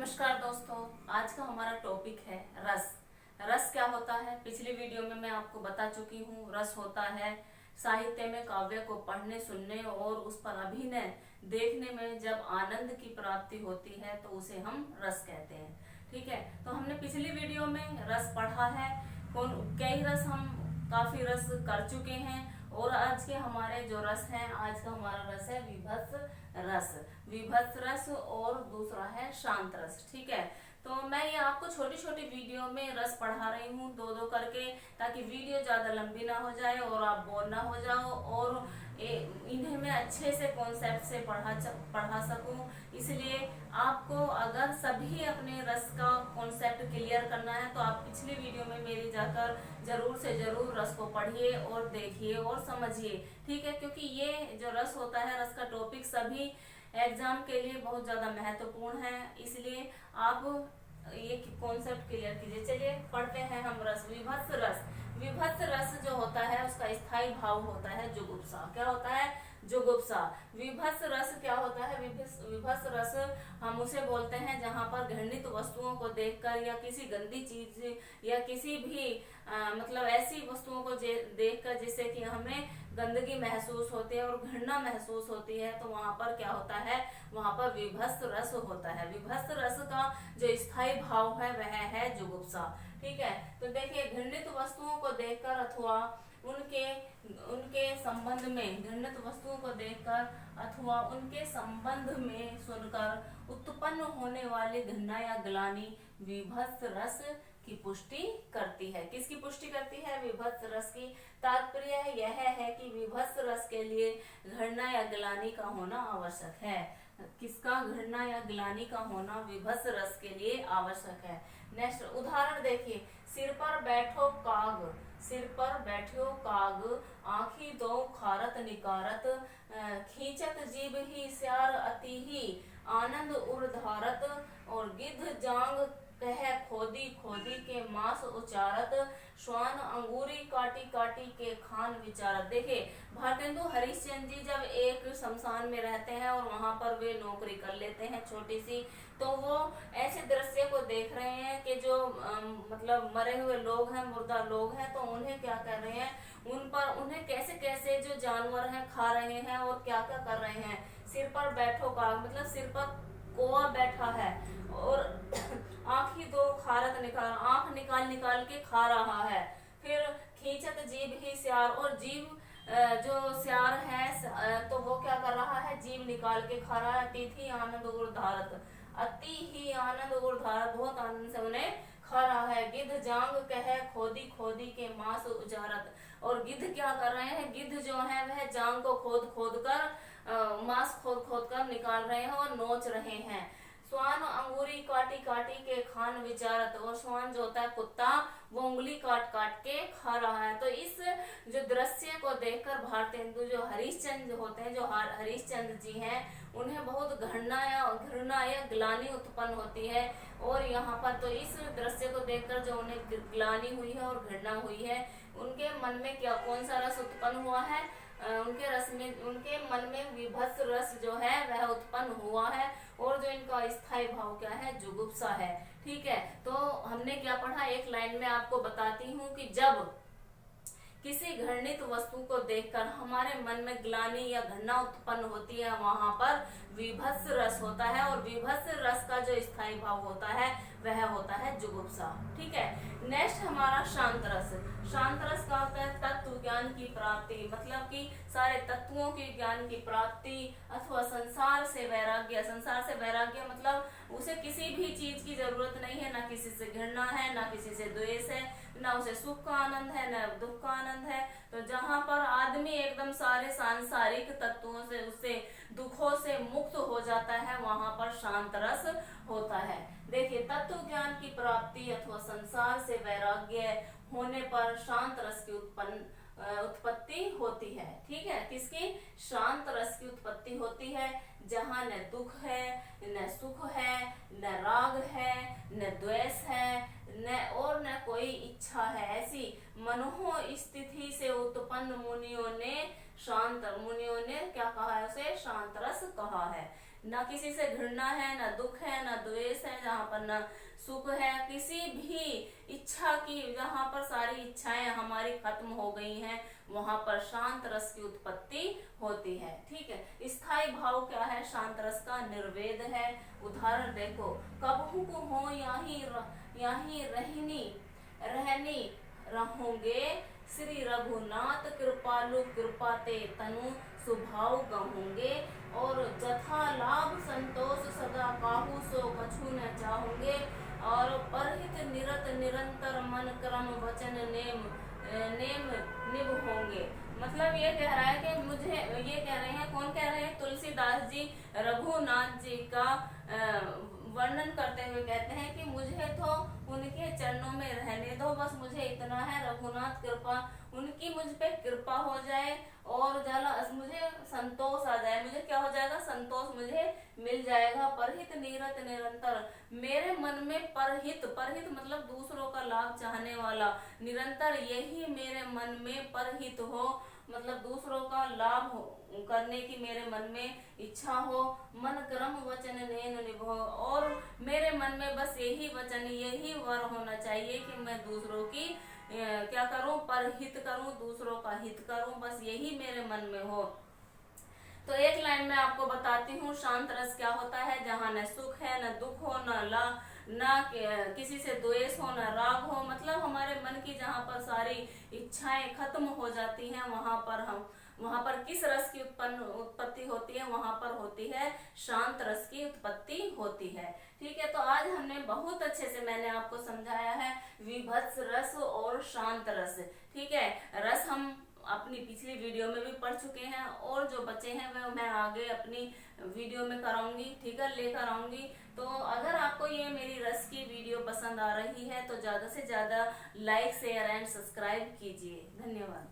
नमस्कार दोस्तों, आज का हमारा टॉपिक है रस। रस क्या होता है? पिछली वीडियो में मैं आपको बता चुकी हूँ। रस होता है साहित्य में काव्य को पढ़ने, सुनने और उस पर अभिनय देखने में जब आनंद की प्राप्ति होती है तो उसे हम रस कहते हैं। ठीक है, तो हमने पिछली वीडियो में रस पढ़ा है। कई रस हम काफी रस कर चुके हैं और आज के हमारे जो रस हैं, आज का हमारा रस है विभत्स रस। विभत्स रस और दूसरा है शांत रस। ठीक है, तो मैं ये आपको छोटी छोटी वीडियो में रस पढ़ा रही हूँ, दो दो करके, ताकि वीडियो ज्यादा लंबी ना हो जाए और आप बोर ना हो जाओ और इन्हें मैं अच्छे से कॉन्सेप्ट से पढ़ा सकूं। इसलिए आपको अगर सभी अपने रस का कॉन्सेप्ट क्लियर करना है तो आप पिछली वीडियो में मेरी जाकर जरूर से जरूर रस को पढ़िए और देखिए और समझिए। ठीक है, क्योंकि ये जो रस होता है, रस का टॉपिक सभी एग्जाम के लिए बहुत ज्यादा महत्वपूर्ण है। इसलिए आप ये कॉन्सेप्ट क्लियर कीजिए। चलिए पढ़ते हैं हम रस। विभत्स रस। विभत्स रस जो होता है उसका स्थायी भाव होता है जुगुप्सा। क्या होता है? जुगुप्सा। विभत्स रस क्या होता है? विभत्स रस हम उसे बोलते हैं जहां पर घृणित वस्तुओं को देखकर या किसी गंदी चीज या किसी भी मतलब ऐसी वस्तुओं को देखकर जिससे कि हमें गंदगी महसूस होती है और घृणा महसूस होती है, तो वहां पर क्या होता है? वहां पर विभत्स रस होता है। विभत्स रस का जो स्थायी भाव है वह है जुगुप्सा। ठीक है, तो देखिए, घृणित वस्तुओं को देखकर अथवा उनके उनके संबंध में, घृणित वस्तुओं को देखकर अथवा उनके संबंध में सुनकर उत्पन्न होने वाली घृणा या ग्लानि विभत्स रस की पुष्टि करती है। किसकी पुष्टि करती है? विभत्स रस की। तात्पर्य यह है कि विभत्स रस के लिए घृणा या ग्लानि का होना आवश्यक है। किसका? घृणा या ग्लानि का होना विभत्स रस के लिए आवश्यक है। नेक्स्ट उदाहरण देखिए। सिर पर बैठो काग, सिर पर बैठो काग, आँखी दो खारत निकारत, खींचत जीभ ही स्यार अति ही, आनंद उर्धारत, और गिद्ध जांग कह खोदी खोदी के मांस उचारत, श्वान अंगूरी काटी काटी के खान विचारत। देखिए, भारतेंदु हरिश्चंद्र जी जब एक शमशान में रहते हैं और वहां पर वे नौकरी कर लेते हैं छोटी सी, तो वो ऐसे दृश्य को देख रहे हैं कि जो मतलब मरे हुए लोग हैं, मुर्दा लोग हैं, तो उन्हें क्या कर रहे हैं, उन पर उन्हें कैसे कैसे जो जानवर हैं खा रहे हैं और क्या क्या कर रहे हैं। सिर पर बैठो का मतलब सिर पर कौवा बैठा है और आँखी दो खारत निकाल, आँख निकाल निकाल के खा रहा है। फिर खींचत जीभ ही स्यार, और जीभ जो स्यार है तो वो क्या कर रहा है? जीभ निकाल के खा रहा है। तिथि आनंद उर्धारत, अति ही आनंद उर्धारत, बहुत आनंद से उन्हें खा रहा है। गिद्ध जांग कह खोदी खोदी के मांस उजारत, और गिद्ध क्या कर रहे हैं? गिद्ध जो है वह जांग को खोद खोद कर मांस खोद खोद कर निकाल रहे हैं और नोच रहे हैं। श्वान अंगूरी काटी काटी के खान विचारत, और श्वान जो होता है कुत्ता, वो उंगली काट काट के खा रहा है। तो इस जो दृश्य को देखकर भारतेंदु जो हरिश्चंद्र होते हैं, जो हरिश्चंद्र जी हैं, उन्हें बहुत घृणा या ग्लानि उत्पन्न होती है। और यहाँ पर तो इस दृश्य को देखकर जो उन्हें ग्लानि हुई है और घृणा हुई है, उनके मन में क्या कौन सा रस उत्पन्न हुआ है? उनके मन में विभत्स रस जो है वह उत्पन्न हुआ है। और जो इनका स्थायी भाव क्या है? जुगुप्सा है। ठीक है, तो हमने क्या पढ़ा? एक लाइन में आपको बताती हूँ कि जब किसी घृणित वस्तु को देखकर हमारे मन में ग्लानि या घृणा उत्पन्न होती है, वहां पर विभत्स रस होता है। और विभत्स रस का जो स्थायी भाव होता है वह होता है जुगुप्सा। ठीक है, नेक्स्ट हमारा शांत रस। शांत रस का होता है तत्व ज्ञान की प्राप्ति, मतलब कि सारे तत्वों के ज्ञान की प्राप्ति अथवा संसार से वैराग्य। संसार से वैराग्य मतलब उसे किसी भी चीज की जरूरत नहीं है, ना किसी से घृणा है, ना किसी से द्वेष है, ना उसे सुख का आनंद है, ना दुख का आनंद है। तो जहां पर आदमी एकदम सारे सांसारिक तत्वों से, उससे दुखों से मुक्त हो जाता है, वहां पर शांत रस होता है। देखिए, तत्व ज्ञान की प्राप्ति अथवा संसार से वैराग्य होने पर शांत रस की उत्पत्ति होती है। ठीक है, किसकी? शांत रस की उत्पत्ति होती है, जहाँ न दुख है, न सुख है, न राग है, न द्वेष है, न कोई इच्छा है। ऐसी मनोह स्थिति से उत्पन्न मुनियों ने क्या कहा है? उसे शांत रस कहा है। ना किसी से घृणा है, ना दुख है, ना द्वेष है, जहाँ पर ना सुख है, किसी भी इच्छा की, जहाँ पर सारी इच्छाएं हमारी खत्म हो गई हैं, वहां पर शांत रस की उत्पत्ति होती है। ठीक है। स्थायी भाव क्या है शांत रस का? निर्वेद है। उदाहरण देखो, कबहू को हो यहीं रहनी रहोगे, श्री रघुनाथ कृपालु कृपाते तनु सुभाव गहोगे, और जथा लाभ संतोष सदा काहू सो कछु न चाहोगे, और परहित निरत निरंतर मन क्रम वचन नेम नेम निभ होंगे। मतलब ये कह रहा है कि मुझे, ये कह रहे हैं, कौन कह रहे हैं? तुलसीदास जी रघुनाथ जी का वर्णन करते हुए कहते हैं कि मुझे तो उनके चरणों में रहने दो, बस मुझे इतना है, रघुनाथ कृपा, उनकी मुझ पे कृपा हो जाए और मुझे संतोष आ जाए। मुझे क्या हो जाएगा? संतोष मुझे मिल जाएगा। परहित निरत निरंतर, मेरे मन में परहित, परहित मतलब दूसरों का लाभ चाहने वाला, निरंतर यही मेरे मन में परहित हो, मतलब दूसरों का लाभ करने की मेरे मन में इच्छा हो। मन क्रम वचन नैन निभो, और मेरे मन में बस यही वचन, यही वर होना चाहिए कि मैं दूसरों की क्या करूं? परहित करूं, दूसरों का हित करूं, बस यही मेरे मन में हो। तो एक लाइन में आपको बताती हूँ शांत रस क्या होता है। जहाँ न सुख है, न दुख हो, न किसी से द्वेष हो, न राग हो, मतलब हमारे मन की जहाँ पर सारी इच्छाएं खत्म हो जाती हैं, वहां पर किस रस की उत्पत्ति होती है? वहां पर होती है शांत रस की उत्पत्ति होती है। ठीक है। तो आज हमने बहुत अच्छे से, मैंने आपको समझाया है विभत्स रस और शांत रस। ठीक है। रस हम अपनी पिछली वीडियो में भी पढ़ चुके हैं, और जो बचे हैं वह मैं आगे अपनी वीडियो में कराऊंगी। ठीक है, लेकर आऊंगी। तो अगर आपको ये मेरी रस की वीडियो पसंद आ रही है तो ज्यादा से ज्यादा लाइक शेयर एंड सब्सक्राइब कीजिए। धन्यवाद।